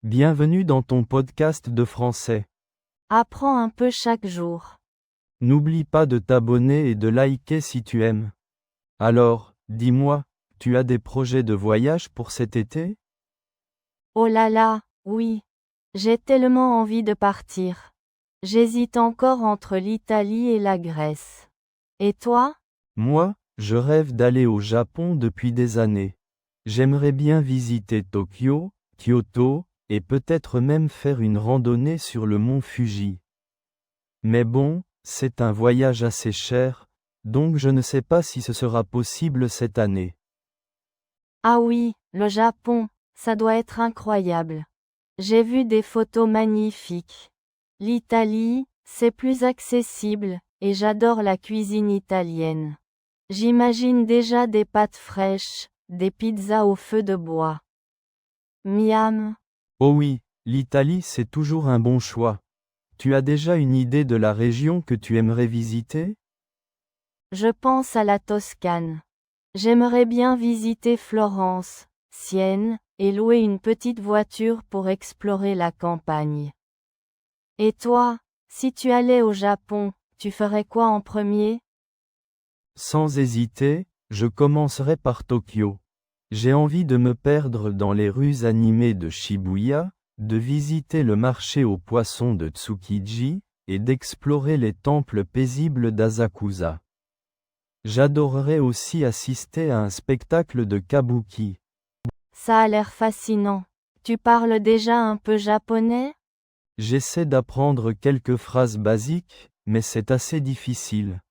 Bienvenue dans ton podcast de français. Apprends un peu chaque jour. N'oublie pas de t'abonner et de liker si tu aimes. Alors, dis-moi, tu as des projets de voyage pour cet été? Oh là là, oui. J'ai tellement envie de partir. J'hésite encore entre l'Italie et la Grèce. Et toi? Moi, je rêve d'aller au Japon depuis des années. J'aimerais bien visiter Tokyo, Kyoto, et peut-être même faire une randonnée sur le mont Fuji. Mais bon, c'est un voyage assez cher, donc je ne sais pas si ce sera possible cette année. Ah oui, le Japon, ça doit être incroyable. J'ai vu des photos magnifiques. L'Italie, c'est plus accessible, et j'adore la cuisine italienne. J'imagine déjà des pâtes fraîches, des pizzas au feu de bois. Miam. Oh oui, l'Italie c'est toujours un bon choix. Tu as déjà une idée de la région que tu aimerais visiter? Je pense à la Toscane. J'aimerais bien visiter Florence, Sienne, et louer une petite voiture pour explorer la campagne. Et toi, si tu allais au Japon, tu ferais quoi en premier? Sans hésiter, je commencerai par Tokyo. J'ai envie de me perdre dans les rues animées de Shibuya, de visiter le marché aux poissons de Tsukiji, et d'explorer les temples paisibles d'Asakusa. J'adorerais aussi assister à un spectacle de kabuki. Ça a l'air fascinant. Tu parles déjà un peu japonais? J'essaie d'apprendre quelques phrases basiques, mais c'est assez difficile.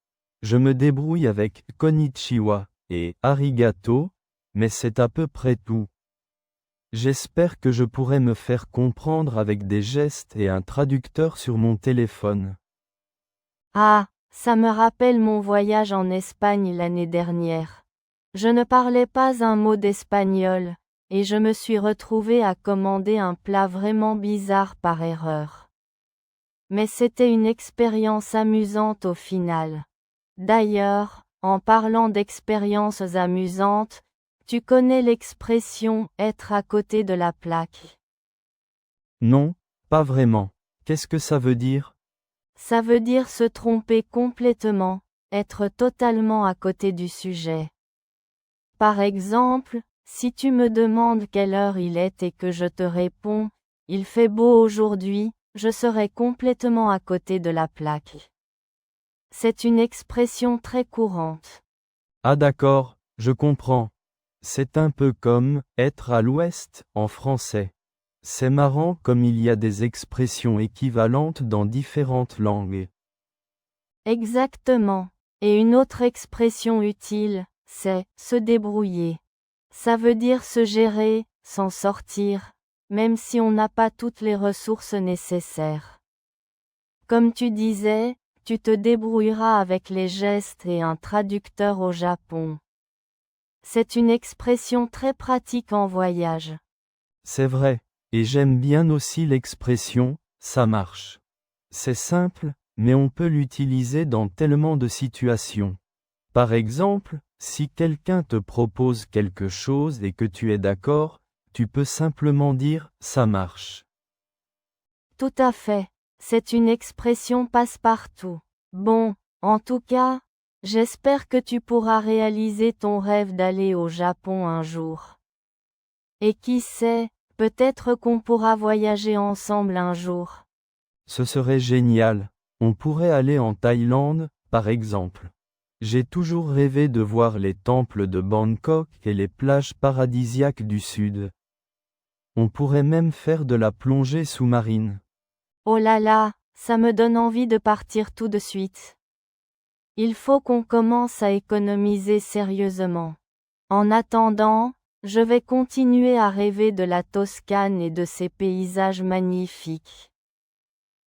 Je me débrouille avec konnichiwa et arigato, mais c'est à peu près tout. J'espère que je pourrai me faire comprendre avec des gestes et un traducteur sur mon téléphone. Ah, ça me rappelle mon voyage en Espagne l'année dernière. Je ne parlais pas un mot d'espagnol, et je me suis retrouvée à commander un plat vraiment bizarre par erreur. Mais c'était une expérience amusante au final. D'ailleurs, en parlant d'expériences amusantes, tu connais l'expression être à côté de la plaque. Non, pas vraiment. Qu'est-ce que ça veut dire? Ça veut dire se tromper complètement, être totalement à côté du sujet. Par exemple, si tu me demandes quelle heure il est et que je te réponds, il fait beau aujourd'hui, je serai complètement à côté de la plaque. C'est une expression très courante. Ah d'accord, je comprends. C'est un peu comme être à l'ouest en français. C'est marrant comme il y a des expressions équivalentes dans différentes langues. Exactement. Et une autre expression utile, c'est se débrouiller. Ça veut dire se gérer, s'en sortir, même si on n'a pas toutes les ressources nécessaires. Comme tu disais, tu te débrouilleras avec les gestes et un traducteur au Japon. C'est une expression très pratique en voyage. C'est vrai, et j'aime bien aussi l'expression ça marche. C'est simple, mais on peut l'utiliser dans tellement de situations. Par exemple, si quelqu'un te propose quelque chose et que tu es d'accord, tu peux simplement dire ça marche. Tout à fait. C'est une expression passe-partout. Bon, en tout cas, j'espère que tu pourras réaliser ton rêve d'aller au Japon un jour. Et qui sait, peut-être qu'on pourra voyager ensemble un jour. Ce serait génial. On pourrait aller en Thaïlande, par exemple. J'ai toujours rêvé de voir les temples de Bangkok et les plages paradisiaques du sud. On pourrait même faire de la plongée sous-marine. Oh là là, ça me donne envie de partir tout de suite. Il faut qu'on commence à économiser sérieusement. En attendant, je vais continuer à rêver de la Toscane et de ses paysages magnifiques.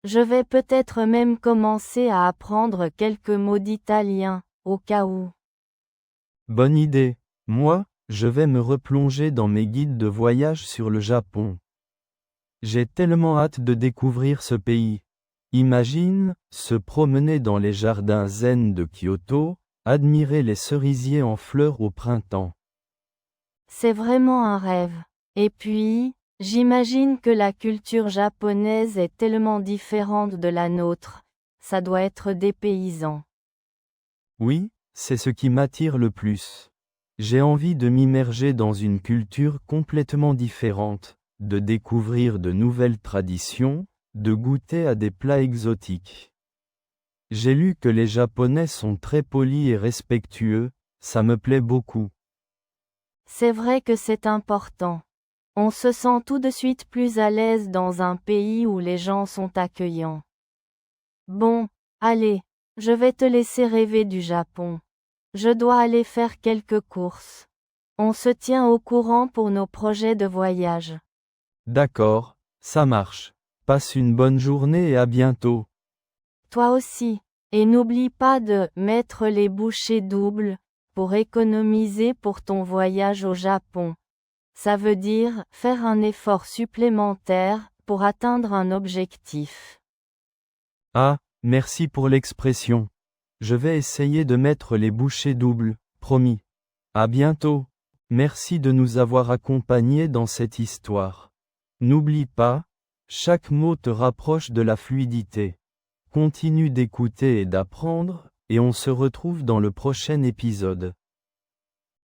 Je vais peut-être même commencer à apprendre quelques mots d'italien, au cas où. Bonne idée. Moi, je vais me replonger dans mes guides de voyage sur le Japon. J'ai tellement hâte de découvrir ce pays. Imagine, se promener dans les jardins zen de Kyoto, admirer les cerisiers en fleurs au printemps. C'est vraiment un rêve. Et puis, J'imagine que la culture japonaise est tellement différente de la nôtre, ça doit être dépaysant. Oui, c'est ce qui m'attire le plus. J'ai envie de m'immerger dans une culture complètement différente, de découvrir de nouvelles traditions, de goûter à des plats exotiques. J'ai lu que les Japonais sont très polis et respectueux, ça me plaît beaucoup. C'est vrai que c'est important. On se sent tout de suite plus à l'aise dans un pays où les gens sont accueillants. Bon, allez, je vais te laisser rêver du Japon. Je dois aller faire quelques courses. On se tient au courant pour nos projets de voyage. D'accord, ça marche. Passe une bonne journée et à bientôt. Toi aussi. Et n'oublie pas de mettre les bouchées doubles pour économiser pour ton voyage au Japon. Ça veut dire faire un effort supplémentaire pour atteindre un objectif. Ah, merci pour l'expression. Je vais essayer de mettre les bouchées doubles, promis. À bientôt. Merci de nous avoir accompagnés dans cette histoire. N'oublie pas, chaque mot te rapproche de la fluidité. Continue d'écouter et d'apprendre, et on se retrouve dans le prochain épisode.